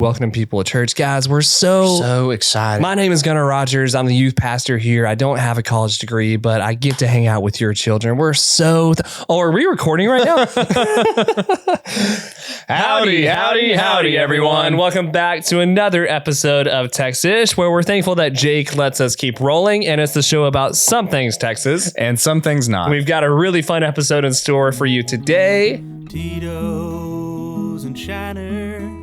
Welcoming people to church, guys. We're so excited. My name is Gunnar Rogers. I'm the youth pastor here. I don't have a college degree, but I get to hang out with your children. We're so... are we recording right now? Howdy, everyone. Welcome back to another episode of Texish, where we're thankful that Jake lets us keep rolling, and it's the show about some things Texas. And some things not. We've got a really fun episode in store for you today. Tito's and Shiner,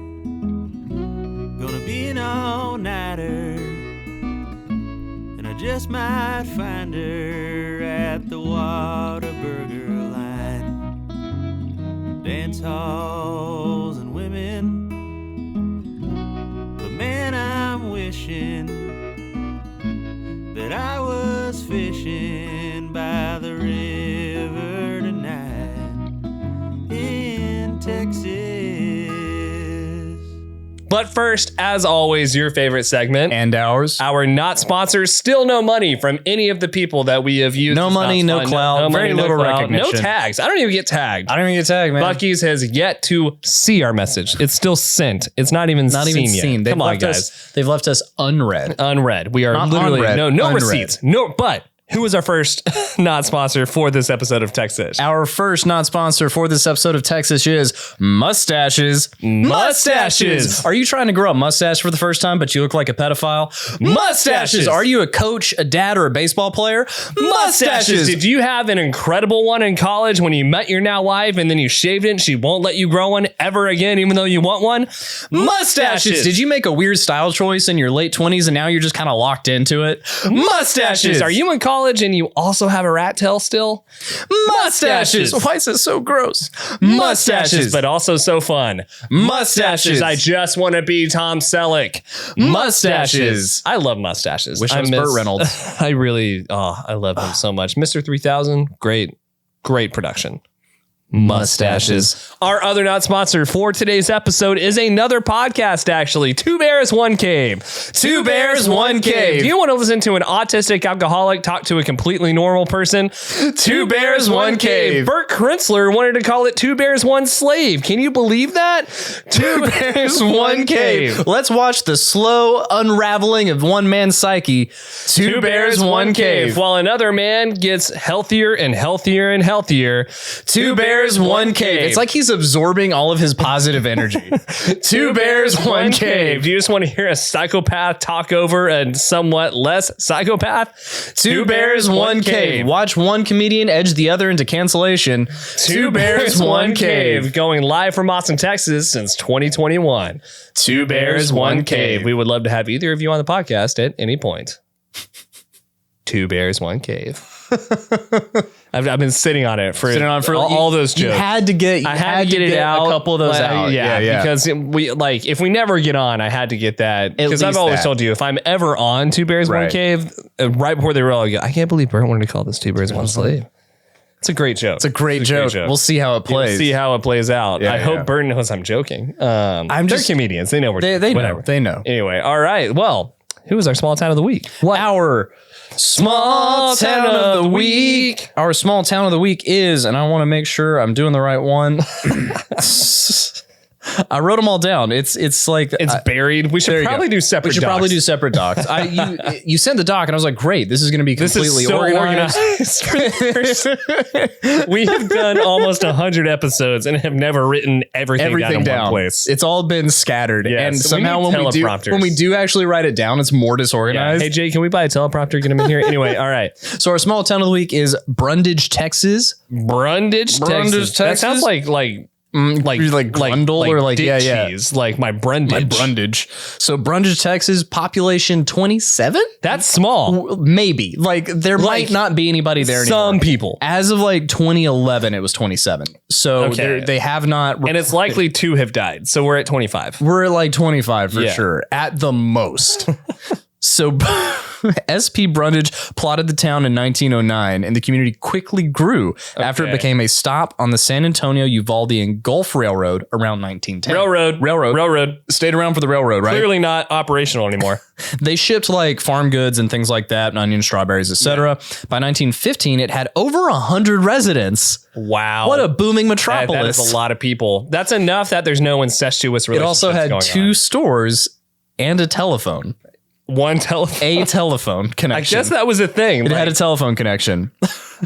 gonna be an all-nighter, and I just might find her at the Whataburger line. Dance halls and women, but man, I'm wishing that I was fishing by the river tonight in Texas. But first, as always, your favorite segment. And ours. Our not sponsors. Still no money from any of the people that we have used. No money, no clout. Very little recognition. No tags. I don't even get tagged. I don't even get tagged, man. Buc-ee's has yet to see our message. It's still sent. It's not even seen yet. Come on, guys. They've left us unread. Unread. We are Not literally unread, no unread. receipts. No, but who was our first not sponsor for this episode of Texish? Our first not sponsor for this episode of Texas is Mustaches. Mustaches. Are you trying to grow a mustache for the first time, but you look like a pedophile? Mustaches. Are you a coach, a dad, or a baseball player? Mustaches. Did you have an incredible one in college when you met your now wife and then you shaved it and she won't let you grow one ever again, even though you want one? Mustaches. Did you make a weird style choice in your late 20s and now you're just kind of locked into it? Mustaches. Are you in college and you also have a rat tail still? Mustaches. Why is it so gross? Mustaches, but also so fun. Mustaches. I just want to be Tom Selleck. Mustaches. I love mustaches. Wish I was Burt Reynolds. I really, I love him so much. Mr. 3000, great production. Mustaches. Our other not sponsor for today's episode is another podcast, actually. Two Bears, One Cave. Two Bears, One Cave. Do you want to listen to an autistic alcoholic talk to a completely normal person? Two Bears, One Cave. Bert Krentzler wanted to call it Two Bears, One Slave. Can you believe that? Two Bears, One Cave. Let's watch the slow unraveling of one man's psyche. Two Bears, One Cave. While another man gets healthier and healthier and healthier. Two Bears, One Cave. It's like he's absorbing all of his positive energy. Two Bears, One Cave. Do you just want to hear a psychopath talk over a somewhat less psychopath? Two Bears, One Cave. Watch one comedian edge the other into cancellation. Two Bears, One Cave. Going live from Austin, Texas since 2021. Two Bears, One Cave. We would love to have either of you on the podcast at any point. Two Bears, One Cave. I've been sitting on it for all those jokes. You had to get, I had to get it out. A couple of those out. Yeah. Because if we never get on, I had to get that. Because I've always told you, if I'm ever on Two Bears, One Cave, right before they were all, I can't believe Bert wanted to call this Two Bears, One Slave. It's a great joke. It's a great joke. We'll see how it plays. We'll see how it plays out. I hope Bert knows I'm joking. They're comedians. They know we're they know. They know. Anyway, all right. Well, who is our small town of the week? Our small town of the week. Our small town of the week is, and I want to make sure I'm doing the right one. I wrote them all down. It's like it's buried. We should probably do separate. We should probably do separate docs. You sent the doc, and I was like, great. This is going to be completely organized. We have done almost 100 episodes and have never written everything down in one place. It's all been scattered, and so somehow when we do actually write it down, it's more disorganized. Hey Jay, can we buy a teleprompter? Get him in here. Anyway, all right. So our small town of the week is Brundage, Texas. Brundage, Texas. That sounds like Grundle or cheese, like my Brundage. My Brundage. So Brundage, Texas, population 27? That's small. Maybe. There might not be anybody there anymore. Some people. As of 2011, it was 27. So they have not. And it's likely to have died. So we're at 25. We're at 25 for sure. At the most. So SP Brundage plotted the town in 1909, and the community quickly grew after it became a stop on the San Antonio-Uvalde and Gulf Railroad around 1910. Railroad. Stayed around for the railroad, right? Clearly not operational anymore. They shipped like farm goods and things like that, onions, strawberries, etc. By 1915, it had over 100 residents. Wow. What a booming metropolis. That is a lot of people. That's enough that there's no incestuous relationships. It also had going 2 on. stores and a telephone. One telephone. A telephone I connection. guess that was a thing. It had a telephone connection.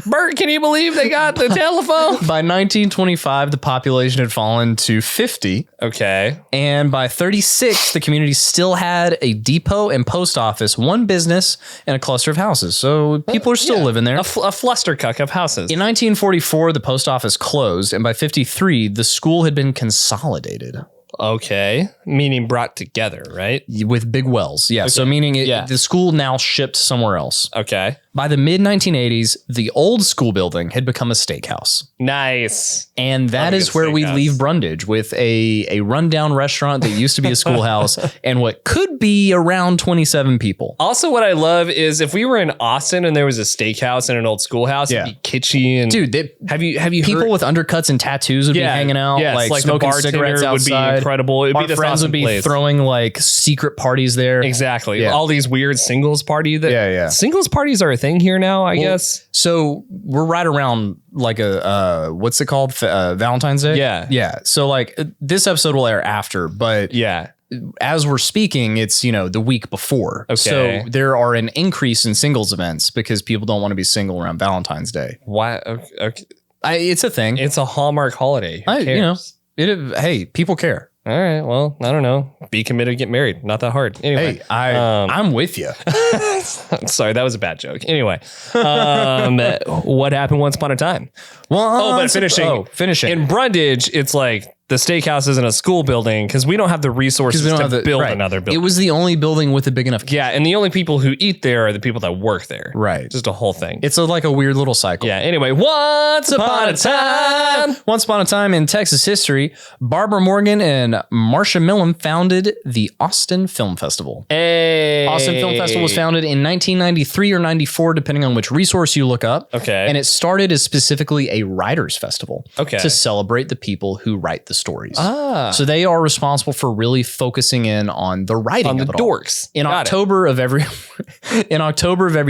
Bert, can you believe they got the telephone? By 1925, the population had fallen to 50. Okay. And by 36, the community still had a depot and post office, one business, and a cluster of houses. So people are still living there. A flustercuck of houses. In 1944, the post office closed. And by 53, the school had been consolidated. Okay. Meaning brought together, right? With big wells. Yeah. So meaning the school now shipped somewhere else. Okay. By the mid 1980s, the old school building had become a steakhouse. Nice. And that is where we leave Brundage, with a rundown restaurant that used to be a schoolhouse and what could be around 27 people. Also, what I love is if we were in Austin and there was a steakhouse and an old schoolhouse, it'd be kitschy. And dude, have you people heard? with undercuts and tattoos would be hanging out, Yes, like the smoking bartender cigarettes outside. would be incredible. It'd Our be this friends awesome would be place. throwing like secret parties there. Exactly. Yeah. All these weird singles party. Singles parties are a thing here now, I guess. So we're right around like a what's it called? Valentine's Day? Yeah. So like this episode will air after, but as we're speaking, it's, the week before. Okay. So there are an increase in singles events because people don't want to be single around Valentine's Day. Why? Okay. It's a thing. It's a Hallmark holiday. Who cares? Hey, people care. All right. Well, I don't know. Be committed, get married. Not that hard. Anyway. Hey, I'm with you. Sorry, that was a bad joke. Anyway, what happened once upon a time? Well, finishing. In Brundage, it's like the steakhouse isn't a school building because we don't have the resources to build another building. It was the only building with a big enough. Yeah, and the only people who eat there are the people that work there. Right. Just a whole thing. It's like a weird little cycle. Yeah. Anyway, once upon a time in Texas history, Barbara Morgan and Marcia Millam founded the Austin Film Festival. Hey. Austin Film Festival was founded in 1993 or 94, depending on which resource you look up. Okay. And it started as specifically a writers' festival. Okay. To celebrate the people who write the stories. So they are responsible for really focusing in on the writing on the of it all. dorks. In October of every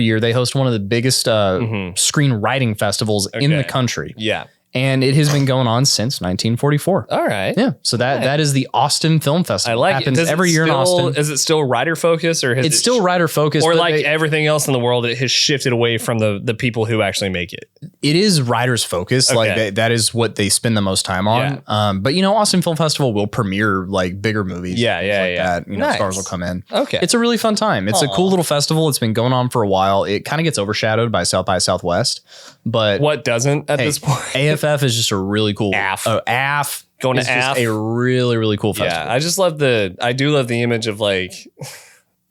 year, they host one of the biggest screenwriting festivals in the country. Yeah. And it has been going on since 1944. All right. Yeah. So that is the Austin Film Festival. I like it. Happens it. every year in Austin. Is it still writer focused or it's still writer focused? Or like everything else in the world, it has shifted away from the people who actually make it. It is writers focused. Okay. Like that is what they spend the most time on. Yeah. But Austin Film Festival will premiere like bigger movies. Yeah. That. Nice. Stars will come in. Okay. It's a really fun time. It's a cool little festival. It's been going on for a while. It kind of gets overshadowed by South by Southwest. But what doesn't at this point? AFF is just a really cool AF. AF. Going to AF. AF. A really, really cool festival. Yeah. I do love the image of like,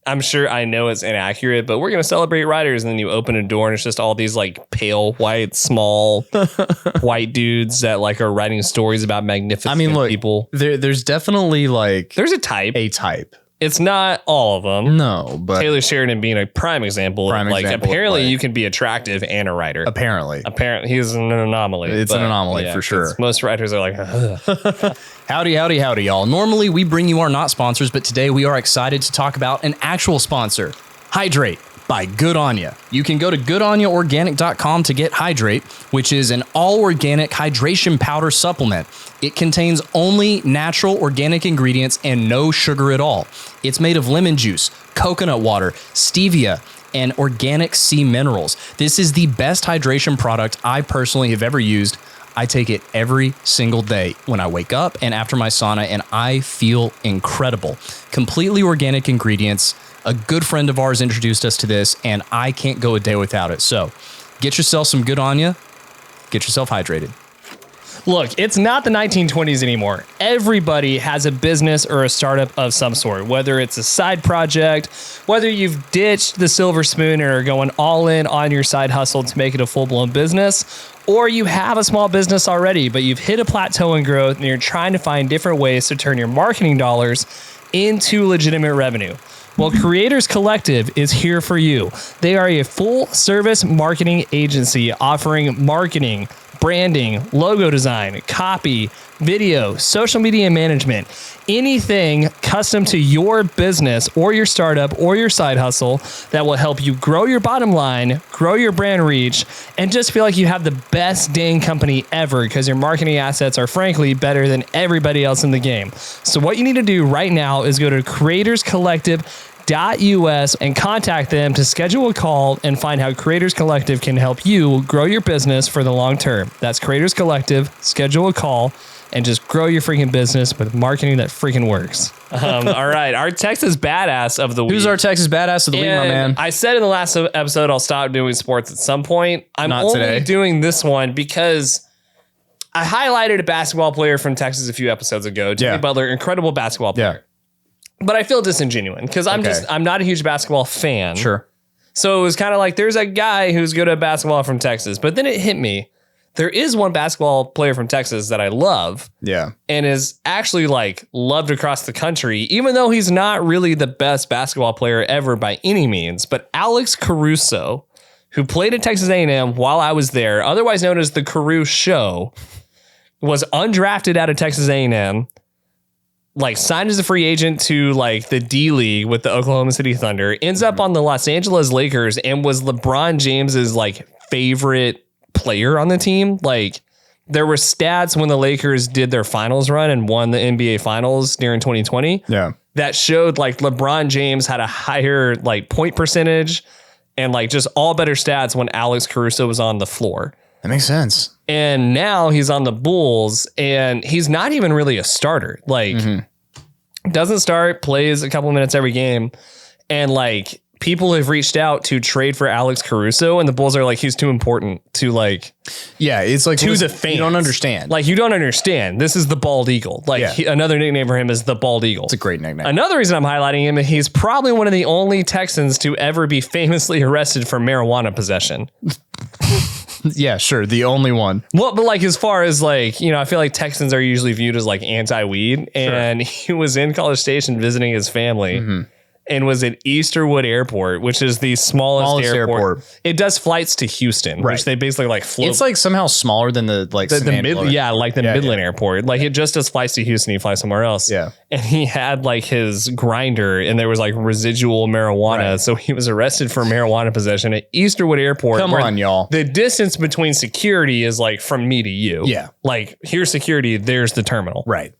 I'm sure I know it's inaccurate, but we're going to celebrate writers. And then you open a door and it's just all these like pale, white, small white dudes that like are writing stories about magnificent people. There's definitely like, there's a type. It's not all of them. No, but Taylor Sheridan being a prime example. Apparently you can be attractive and a writer. Apparently he's an anomaly. It's an anomaly for sure. Most writers are like, ugh. Howdy, y'all. Normally we bring you our not sponsors, but today we are excited to talk about an actual sponsor, Hydrate by Good On Ya. You can go to goodonaorganic.com to get Hydrate, which is an all-organic hydration powder supplement. It contains only natural organic ingredients and no sugar at all. It's made of lemon juice, coconut water, stevia, and organic sea minerals. This is the best hydration product I personally have ever used. I take it every single day when I wake up and after my sauna, and I feel incredible. Completely organic ingredients. A good friend of ours introduced us to this, and I can't go a day without it. So get yourself some Good On Ya. Get yourself hydrated. Look, it's not the 1920s anymore. Everybody has a business or a startup of some sort, whether it's a side project, whether you've ditched the silver spoon and are going all in on your side hustle to make it a full-blown business, or you have a small business already, but you've hit a plateau in growth and you're trying to find different ways to turn your marketing dollars into legitimate revenue. Well, Creators Collective is here for you. They are a full-service marketing agency offering marketing, branding, logo design, copy, video, social media management, anything custom to your business or your startup or your side hustle that will help you grow your bottom line, grow your brand reach, and just feel like you have the best dang company ever because your marketing assets are frankly better than everybody else in the game. So what you need to do right now is go to creatorscollective.us and contact them to schedule a call and find how Creators Collective can help you grow your business for the long term. That's Creators Collective. Schedule a call and just grow your freaking business with marketing that freaking works. All right, our Texas Badass of the week. Who's our Texas Badass of the week, my man? I said in the last episode I'll stop doing sports at some point. I'm Not only today. doing this one because I highlighted a basketball player from Texas a few episodes ago. Jimmy Butler, incredible basketball player. But I feel disingenuous because I'm not a huge basketball fan. Sure. So it was kind of like there's a guy who's good at basketball from Texas, but then it hit me. There is one basketball player from Texas that I love. Yeah. And is actually like loved across the country, even though he's not really the best basketball player ever by any means. But Alex Caruso, who played at Texas A&M while I was there, otherwise known as the Caruso, was undrafted out of Texas A&M, like signed as a free agent to like the D League with the Oklahoma City Thunder, ends up on the Los Angeles Lakers and was LeBron James's like favorite player on the team. Like there were stats when the Lakers did their finals run and won the NBA finals during 2020. Yeah. That showed like LeBron James had a higher like point percentage and like just all better stats when Alex Caruso was on the floor. That makes sense. And now he's on the Bulls and he's not even really a starter. Like doesn't start, plays a couple minutes every game. And like people have reached out to trade for Alex Caruso and the Bulls are like, he's too important to like, Yeah, it's like to the fans. You don't understand. Like you don't understand. This is the bald eagle. Like another nickname for him is the bald eagle. It's a great nickname. Another reason I'm highlighting him, he's probably one of the only Texans to ever be famously arrested for marijuana possession. Yeah, sure. The only one. Well, but like as far as like, you know, I feel like Texans are usually viewed as like anti-weed, and he was in College Station visiting his family and was at Easterwood Airport, which is the smallest airport. It does flights to Houston, which they basically like float. It's like somehow smaller than the like the Midland airport. Like it just does flights to Houston. You fly somewhere else. Yeah. And he had like his grinder and there was like residual marijuana. Right. So he was arrested for marijuana possession at Easterwood Airport. Come on, y'all. The distance between security is like from me to you. Yeah. Like here's security. There's the terminal. Right.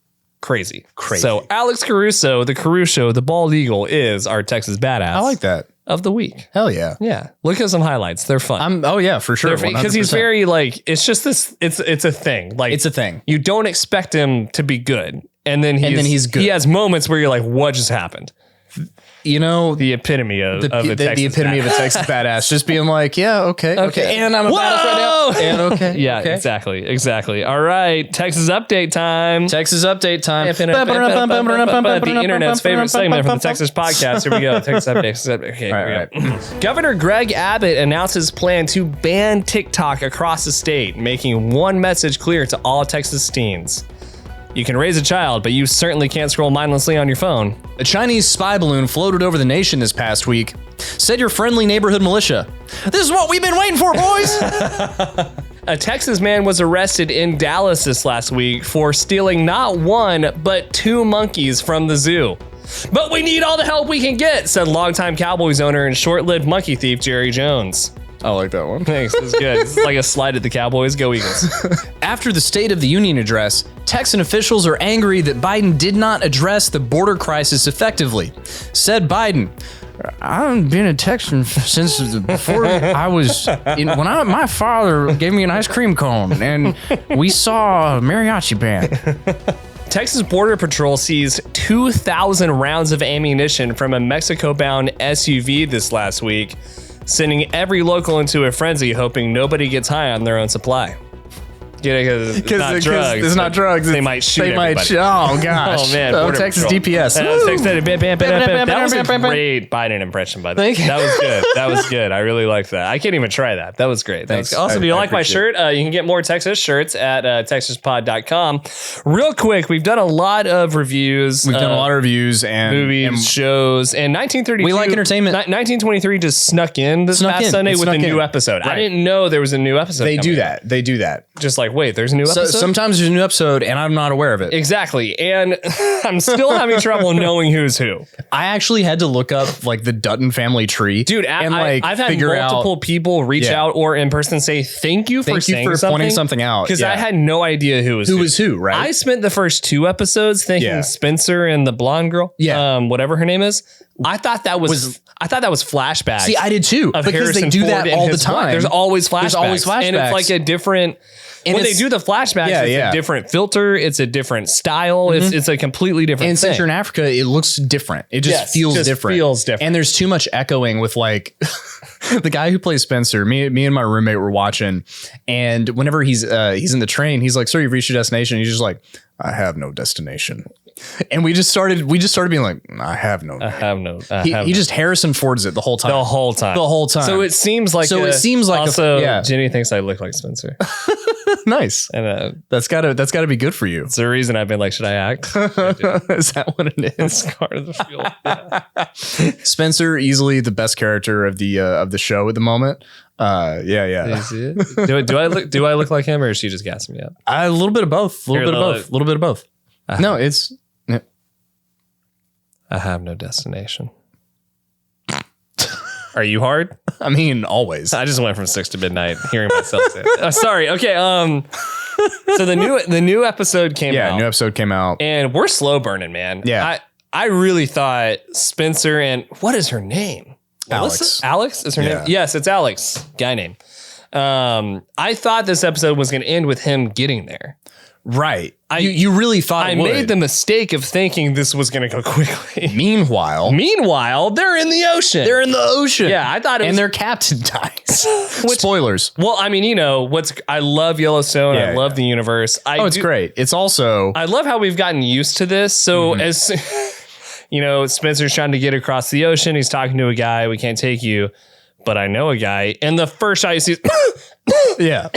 Crazy. So Alex Caruso, the Caruso, the bald eagle is our Texas Badass. I like that. Of the week. Hell yeah. Yeah. Look at some highlights. They're fun. Oh yeah, for sure. Because he's very like, it's just this, it's a thing. Like It's a thing. You don't expect him to be good. And then he's good. He has moments where you're like, what just happened? You know, The epitome of the Texas epitome badass. of a Texas badass. Just being like, yeah, okay. And I'm a badass right now. And okay. Yeah, okay. exactly. All right, Texas update time. Texas update time. The internet's favorite segment from the Texas podcast. Here we go. Texas update. Okay, here we go. Governor Greg Abbott announced his plan to ban TikTok across the state, making one message clear to all Texas teens. You can raise a child, but you certainly can't scroll mindlessly on your phone. A Chinese spy balloon floated over the nation this past week. Said your friendly neighborhood militia. This is what we've been waiting for, boys. A Texas man was arrested in Dallas this last week for stealing not one, but 2 monkeys from the zoo. But we need all the help we can get, said longtime Cowboys owner and short-lived monkey thief Jerry Jones. I like that one. Thanks, this is good. This is like a slide at the Cowboys. Go Eagles. After the State of the Union address, Texan officials are angry that Biden did not address the border crisis effectively. Said Biden, I've been a Texan since before I was my father gave me an ice cream cone and we saw a mariachi band. Texas Border Patrol seized 2,000 rounds of ammunition from a Mexico-bound SUV this last week, sending every local into a frenzy, hoping nobody gets high on their own supply. Because it's not drugs. It's not drugs. They might shoot everybody. Oh, gosh. Oh, man. Oh, Texas Patrol. DPS. That was a great Biden impression, by the way. That was good. That was good. I really liked that. I can't even try that. That was great. Thanks. Also, do you like my shirt? You can get more Texas shirts at texaspod.com. Real quick, we've done a lot of reviews. We've done a lot of reviews and movies, shows, and 1932. We like entertainment. 1923 just snuck in this past Sunday with a new episode. Right. I didn't know there was a new episode. They do that. They do that. Just like, wait, there's a new episode? Sometimes there's a new episode and I'm not aware of it. Exactly. And I'm still having trouble knowing who's who. I actually had to look up like the Dutton family tree. Dude, and like I've had multiple people reach out or in person say, thank you for pointing something out. Because I had no idea who was who, right? I spent the first 2 episodes thinking Spencer and the blonde girl, whatever her name is. I thought that was flashbacks. See, I did too. Because Harrison they do Ford that all the time. There's always flashbacks. And it's like a different... And when they do the flashbacks, it's a different filter. It's a different style. It's a completely different thing. And since you're in Africa, it looks different. It just feels different. And there's too much echoing with like the guy who plays Spencer. Me and my roommate were watching, and whenever he's in the train, he's like, "Sir, you've reached your destination." He's just like, "I have no destination." And we just started being like, I have no. He just Harrison Fords it the whole time. So it seems like. Also, Jenny thinks I look like Spencer. Nice. And that's gotta be good for you. It's the reason I've been like, should I act? Is that what it is? It's part of the field. Yeah. Spencer, easily the best character of the show at the moment. Is it? Do I look like him, or is she just gassing me up? A little bit of both. A little bit of both. No, it's. I have no destination. Are you hard? I mean, always. I just went from 6 to midnight hearing myself say it. Sorry. Okay. So the new episode came out. Yeah, new episode came out. And we're slow burning, man. Yeah. I really thought Spencer and what is her name? Alex. Alex is her name? Yes, it's Alex. Guy name. I thought this episode was going to end with him getting there. Right. You really thought I made the mistake of thinking this was going to go quickly. Meanwhile, they're in the ocean. Yeah, I thought it was. And their captain dies. Spoilers. Well, I mean, I love Yellowstone. I love the universe. It's great. It's also. I love how we've gotten used to this. So as Spencer's trying to get across the ocean. He's talking to a guy. We can't take you, but I know a guy. And the first shot you see yeah.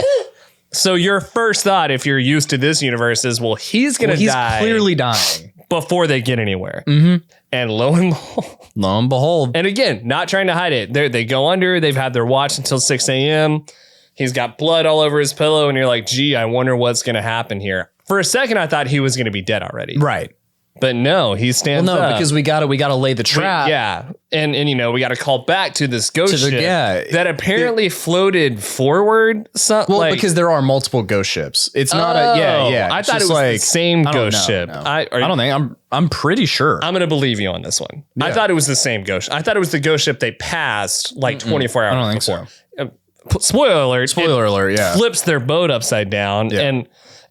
So your first thought, if you're used to this universe, is, well, he's going to die. He's clearly dying. Before they get anywhere. Mm-hmm. And lo and behold. And again, not trying to hide it. They go under. They've had their watch until 6 a.m. He's got blood all over his pillow. And you're like, gee, I wonder what's going to happen here. For a second, I thought he was going to be dead already. Right. But no, he stands up. Because we gotta lay the trap. And we gotta call back to this ghost ship that apparently floated forward. Because there are multiple ghost ships. It's not I thought it was the same ghost ship. No. I don't think. I'm pretty sure. I'm gonna believe you on this one. Yeah. I thought it was the same ghost. I thought it was the ghost ship they passed 24 hours I don't think before. So. Spoiler alert. Flips their boat upside down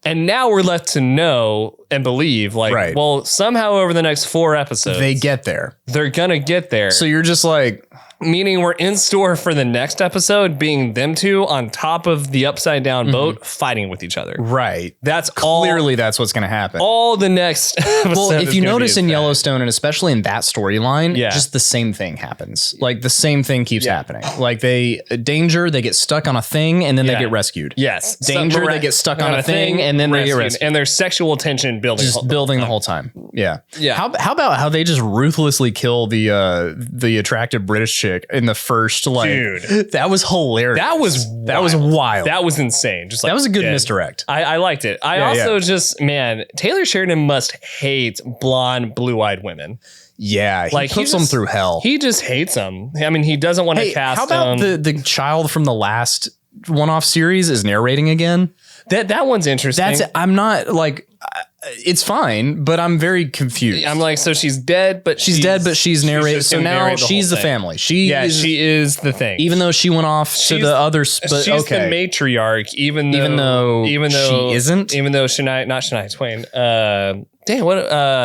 and now we're left to know and believe, well, somehow over the next 4 episodes, they get there. They're going to get there. So you're just like... Meaning we're in store for the next episode being them two on top of the upside down boat fighting with each other. Right. That's clearly that's what's going to happen. All the next episode. Well, if you notice in Yellowstone, and especially in that storyline, Yeah. just the same thing happens. Like the same thing keeps happening. Like they get stuck on a thing and then they get rescued. Yes. Danger, they get stuck on a thing and then they get rescued. And there's sexual tension building. Just building the whole time. Yeah. Yeah. How about how they just ruthlessly kill the attractive British chick in the first Dude, that was hilarious. That was wild. That was insane. Just like, that was a good misdirect. I liked it. Man, Taylor Sheridan must hate blonde, blue-eyed women. Yeah, he puts them through hell. He just hates them. I mean, he doesn't want to cast how about the child from the last one-off series is narrating again? That one's interesting. I'm not like... It's fine, but I'm very confused. I'm like, so she's dead, but she's narrating. So now she's the family. She is the thing. Even though she went off to the other, she's the matriarch. Even though she isn't. Even though Shania Twain.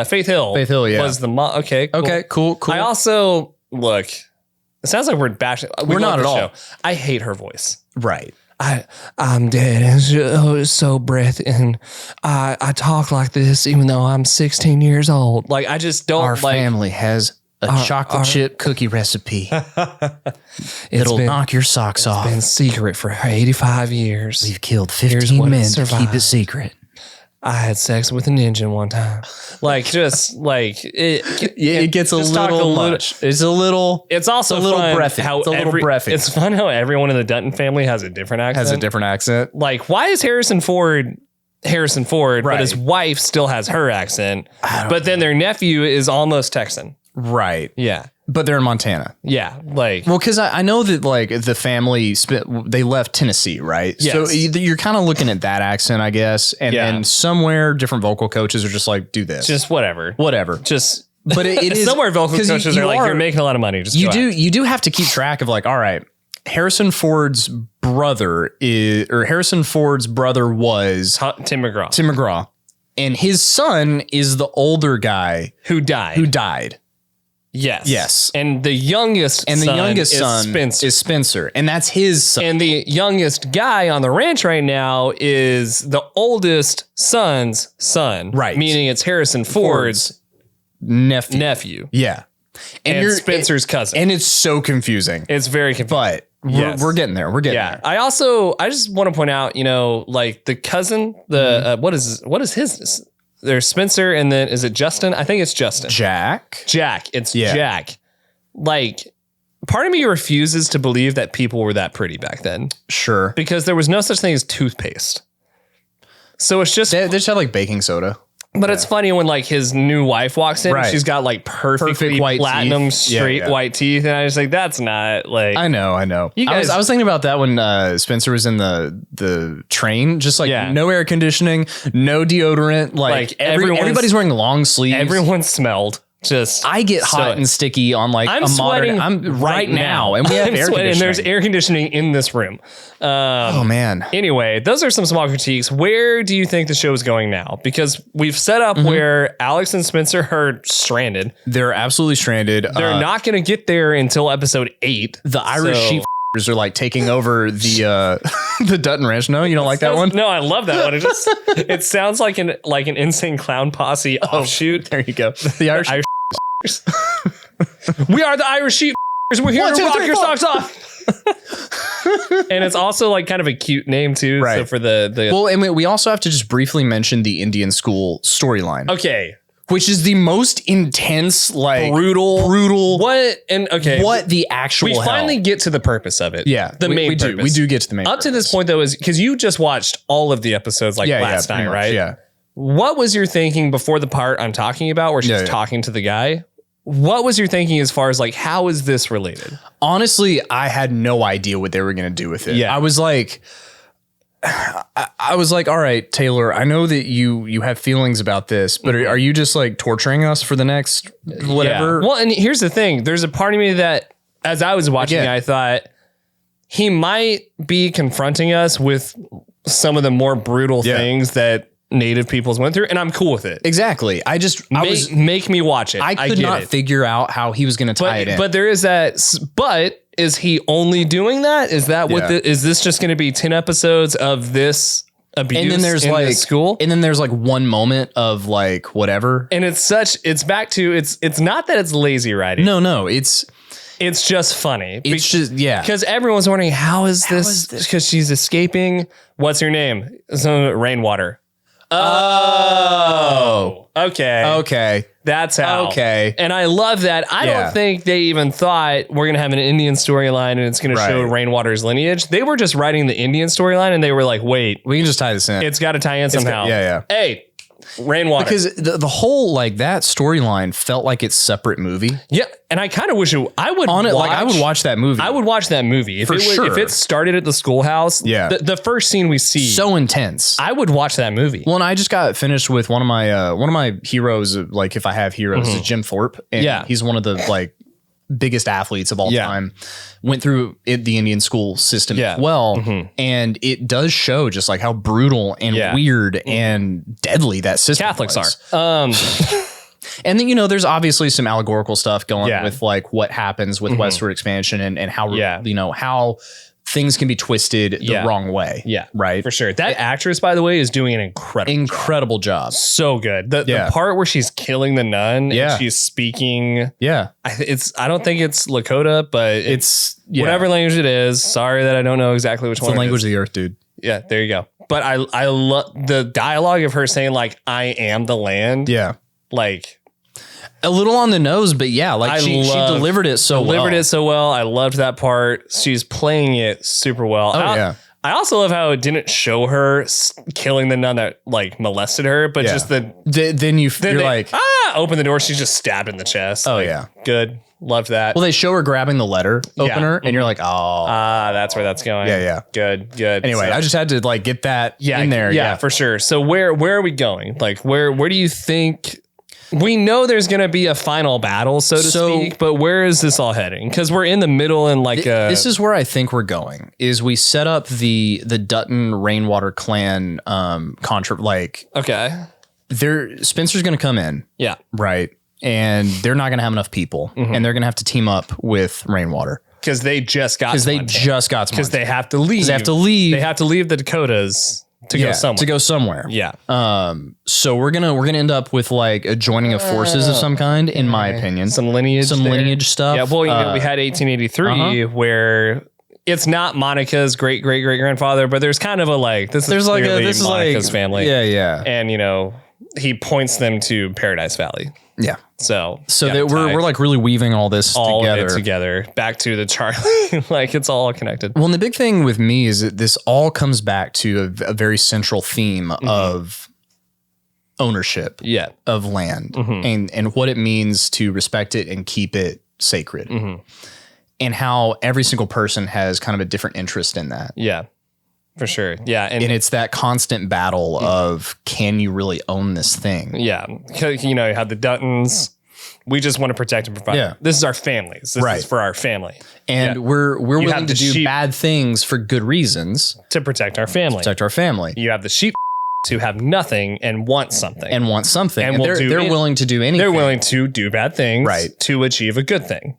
Faith Hill. Faith Hill, yeah, was the mom. Okay, cool. Okay, cool. I also look. It sounds like we're bashing. We're not at all. I hate her voice. Right. I'm dead. It's so breath, and I talk like this even though I'm 16 years old. Like I just don't. Our like, family has a chocolate chip cookie recipe. It'll knock your socks off. Been secret for 85 years. We've killed 15 men to keep it secret. I had sex with an engine one time. Like, just like It gets a little much. It's a little. It's also a little fun breathy. how It's a little breathy. It's fun how everyone in the Dutton family has a different accent. Like, why is Harrison Ford, Right. but his wife still has her accent, but then their nephew is almost Texan? Right. Yeah. But they're in Montana. Yeah. Like, Well, because I know that like the family they left Tennessee, right? Yes. So you're kind of looking at that accent, I guess, and then somewhere different vocal coaches are just like, do this, just whatever. Just. But But it is somewhere vocal 'cause coaches are like, you're making a lot of money. Just go ahead. you do have to keep track of like, all right, Harrison Ford's brother was Tim McGraw. Tim McGraw, and his son is the older guy who died. Yes. And the youngest son is Spencer, and that's his son. And the youngest guy on the ranch right now is the oldest son's son. Right. Meaning it's Harrison Ford's nephew. Yeah. And Spencer's cousin. And it's so confusing. It's very confusing. But we're getting there. We're getting there. I just want to point out, like the cousin, what is his? There's Spencer, and then is it Justin? I think it's Justin. Jack. It's Jack. Like, part of me refuses to believe that people were that pretty back then. Sure. Because there was no such thing as toothpaste. So it's just... They just have like baking soda. But it's funny when like his new wife walks in, Right. she's got like perfect white platinum teeth. straight white teeth. And I was like, that's not like... I know. You guys- I was thinking about that when Spencer was in the train, just like no air conditioning, no deodorant. Like everybody's wearing long sleeves. Everyone smelled. Just I get hot and sticky on like I'm a sweating modern. I'm right now, and we have air conditioning. And there's air conditioning in this room. Oh man. Anyway, those are some small critiques. Where do you think the show is going now? Because we've set up where Alex and Spencer are stranded. They're absolutely stranded. They're not going to get there until episode 8. The Irish sheep are like taking over the the Dutton Ranch. No, you don't like that one? No, I love that one. It sounds like an insane clown posse offshoot. There you go. The Irish. We are the Irish sheep. We're here to rock your socks off. And it's also like kind of a cute name too. Right. So for the well, and we also have to just briefly mention the Indian school storyline. Okay. Which is the most intense, like brutal. What the actual we finally get to the purpose of it. Yeah, the main purpose. We do get to the main Up purpose. to this point though, is because you just watched all of the episodes last night, much, right? Yeah. What was your thinking before the part I'm talking about where she's talking to the guy? What was your thinking as far as like, how is this related? Honestly, I had no idea what they were going to do with it. Yeah. I was like, all right, Taylor, I know that you have feelings about this, but are you just like torturing us for the next whatever? Yeah. Well, and here's the thing. There's a part of me that as I was watching it, I thought he might be confronting us with some of the more brutal things that Native peoples went through, and I'm cool with it. Exactly. Make me watch it. I could not figure out how he was going to tie it in. But there is that. But is he only doing that? Is that what? Is this just going to be 10 episodes of this abuse? And then there's in like this school, and then there's like one moment of like whatever. And it's back to it's not that it's lazy writing. No, it's just funny. It's just because everyone's wondering how is this? Because she's escaping. What's her name? Rainwater. Oh, okay. That's how. Okay. And I love that. I don't think they even thought we're going to have an Indian storyline and it's going to show Rainwater's lineage. They were just writing the Indian storyline and they were like, wait. We can just tie this in. It's got to tie in somehow. Yeah. Hey, Rainwater. Because the whole like that storyline felt like its separate movie. Yeah. And I kind of wish I would watch that movie. I would watch that movie. If it started at the schoolhouse, the first scene we see. So intense. I would watch that movie. Well, and I just got finished with one of my heroes, like if I have heroes, is Jim Thorpe. And he's one of the like biggest athletes of all time. Went through the Indian school system as well. And it does show just like how brutal and weird and deadly that system Catholics are. And then, there's obviously some allegorical stuff going with like what happens with westward expansion and how, how things can be twisted the wrong way. Yeah. Right. For sure. That actress, by the way, is doing an incredible job. So good. The part where she's killing the nun and she's speaking. Yeah. I don't think it's Lakota, but it's whatever language it is. Sorry that I don't know exactly which one. It's the language of the earth, dude. Yeah, there you go. But I love the dialogue of her saying like, I am the land. Yeah. Like a little on the nose, but yeah, like she delivered it so well. I loved that part. She's playing it super well. I also love how it didn't show her killing the nun that like molested her, but just then you're like, open the door. She's just stabbed in the chest. Oh, like, yeah. Good. Loved that. Well, they show her grabbing the letter opener and you're like, oh. That's where that's going. Yeah. Good. Anyway, I just had to like get that in there. Yeah, for sure. So where are we going? Like where do you think... We know there's going to be a final battle, so to speak, but where is this all heading? Because we're in the middle and like this is where I think we're going, is we set up the Dutton Rainwater clan okay. Spencer's going to come in. Yeah. Right. And they're not going to have enough people and they're going to have to team up with Rainwater. Because they just got Because they have to leave. They have to leave the Dakotas to go somewhere. Yeah. So we're gonna end up with like a joining of forces of some kind, in my opinion. Some lineage stuff. Yeah. Well, we had 1883 where it's not Monica's great grandfather, but there's kind of a like this is Monica's family. Yeah. And he points them to Paradise Valley. Yeah. So that we're like really weaving all this together back to the Charlie. Like it's all connected. Well, and the big thing with me is that this all comes back to a very central theme of ownership of land and what it means to respect it and keep it sacred and how every single person has kind of a different interest in that. Yeah. For sure. Yeah. And it's that constant battle of, can you really own this thing? Yeah. You had the Duttons. We just want to protect and provide. Yeah. This is our families. This is for our family. And we're willing to do bad things for good reasons. To protect our family. You have the sheep who have nothing and want something. And they're willing to do anything. They're willing to do bad things to achieve a good thing.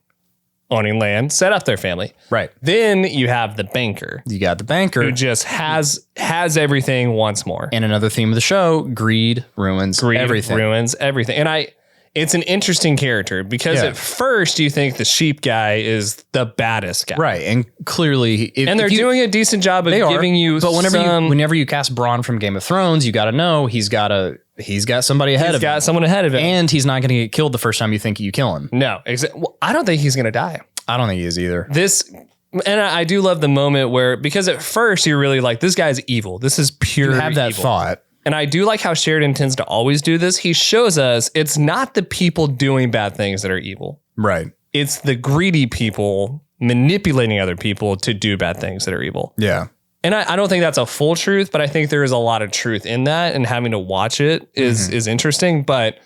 Owning land, set up their family. Right. Then you have the banker. You got the banker who just has everything once more. And another theme of the show, greed ruins everything. And it's an interesting character because at first you think the sheep guy is the baddest guy. Right. And clearly they're doing a decent job of giving you whenever you cast Bronn from Game of Thrones, you got to know he's got somebody ahead of him. He's got someone ahead of him. And he's not going to get killed the first time you think you kill him. No. Well, I don't think he's going to die. I don't think he is either. And I do love the moment where, because at first you're really like, this guy's evil. This is pure evil. You have that thought. And I do like how Sheridan tends to always do this. He shows us it's not the people doing bad things that are evil. Right. It's the greedy people manipulating other people to do bad things that are evil. Yeah. And I don't think that's a full truth, but I think there is a lot of truth in that, and having to watch it is interesting. But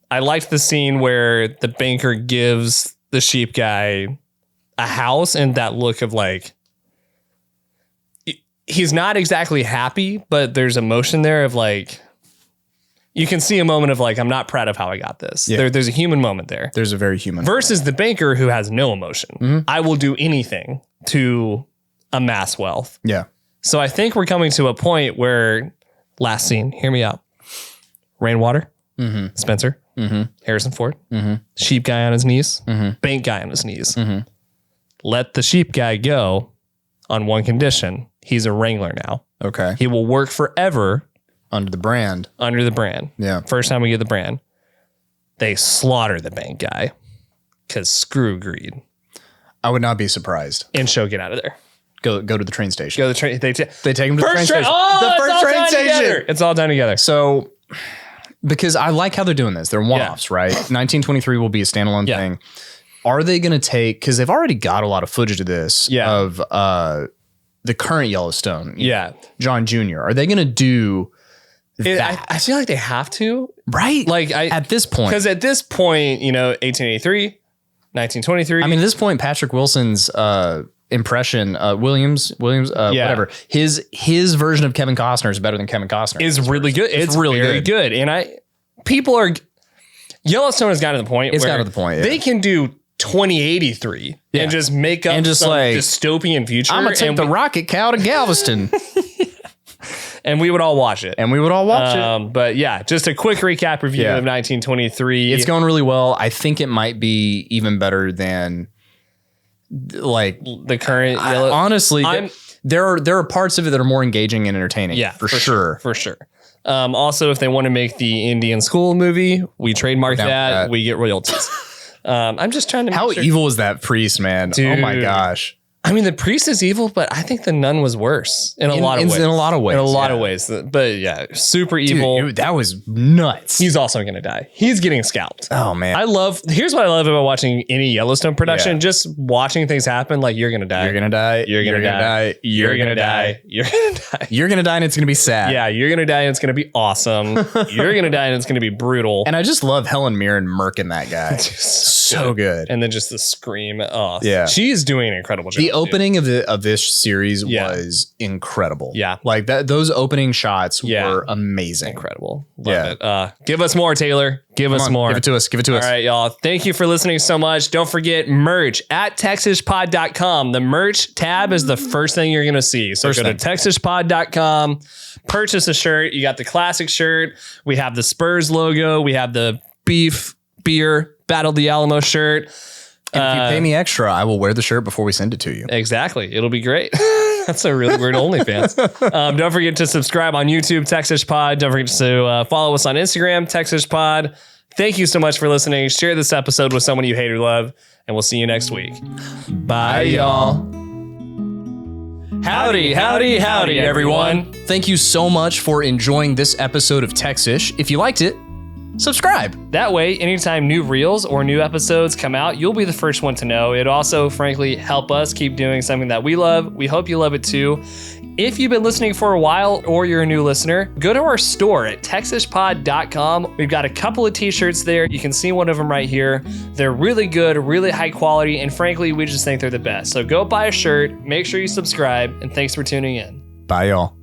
I liked the scene where the banker gives the sheep guy a house and that look of like, he's not exactly happy, but there's emotion there of like, you can see a moment of like, I'm not proud of how I got this. Yeah. There's a human moment there. There's a very human versus the banker who has no emotion. I will do anything to amass wealth. Yeah. So I think we're coming to a point where, last scene, hear me out. Rainwater, Spencer, Harrison Ford, sheep guy on his knees, bank guy on his knees. Let the sheep guy go on one condition. He's a wrangler now. Okay. He will work forever. Under the brand. Yeah. First time we get the brand. They slaughter the bank guy because screw greed. I would not be surprised. And show get out of there. Go to the train station. They take him to the train station. The first train station. It's all done together. So, because I like how they're doing this. They're one-offs, right? 1923 will be a standalone thing. Are they going to take, because they've already got a lot of footage of this, of the current Yellowstone. John Jr. Are they going to do that? I feel like they have to. Right? Like at this point. Because at this point, 1883, 1923. I mean, at this point, Patrick Wilson's impression, Williams, whatever. His version of Kevin Costner is better than Kevin Costner. Is really good. It's really very good. And Yellowstone has gotten to the point where they can do 2083 and just make up And just some like, dystopian future. I'm gonna take the rocket cow to Galveston, and we would all watch it. and we would all watch it. But yeah, just a quick recap review Yeah. of 1923. It's going really well. I think it might be even better than like the current yellow. honestly. I'm- There are parts of it that are more engaging and entertaining. Yeah, for sure. For sure. Also, if they want to make the Indian School movie, we trademark Down with that. that. We get royalties. I'm just trying to make How sure. evil is that priest, man? Oh my Dude. gosh. I mean, the priest is evil, but I think the nun was worse in a lot of ways. In a lot of ways. In a lot of yeah. ways. But yeah, super Dude, evil. that was nuts. He's also going to die. He's getting scalped. Oh man. Here's what I love about watching any Yellowstone production. Yeah. Just watching things happen like you're going to die. You're gonna die. You're gonna die. You're going to die. You're going to die. You're gonna die, and it's gonna be sad. Yeah, you're going to die and it's going to be awesome. You're going to die and it's going to be brutal. And I just love Helen Mirren murking that guy. So good. And then just the scream. Oh, Yeah. She's doing an incredible job. The opening of this series Yeah. was incredible. Yeah. Like those opening shots Yeah. were amazing. Incredible. Love Yeah. it. Give us more, Taylor. Give us Come on, more. Give it to us. Give it to us. All right, y'all. Thank you for listening so much. Don't forget merch at texishpod.com. The merch tab is the first thing you're going to see. So First go to texishpod.com, purchase a shirt. You got the classic shirt. We have the Spurs logo. We have the beer, Battle the Alamo shirt. And if you pay me extra, I will wear the shirt before we send it to you. Exactly. It'll be great. That's a really weird OnlyFans. Don't forget to subscribe on YouTube, Texish Pod. Don't forget to follow us on Instagram, Texish Pod. Thank you so much for listening. Share this episode with someone you hate or love, and we'll see you next week. Bye, y'all. Howdy, howdy, howdy, everyone. Thank you so much for enjoying this episode of Texish. If you liked it, subscribe. That way, anytime new reels or new episodes come out, you'll be the first one to know. It'd also, frankly, help us keep doing something that we love. We hope you love it too. If you've been listening for a while or you're a new listener, go to our store at texishpod.com. We've got a couple of t-shirts there. You can see one of them right here. They're really good, really high quality, and frankly, we just think they're the best. So go buy a shirt, make sure you subscribe, and thanks for tuning in. Bye, y'all.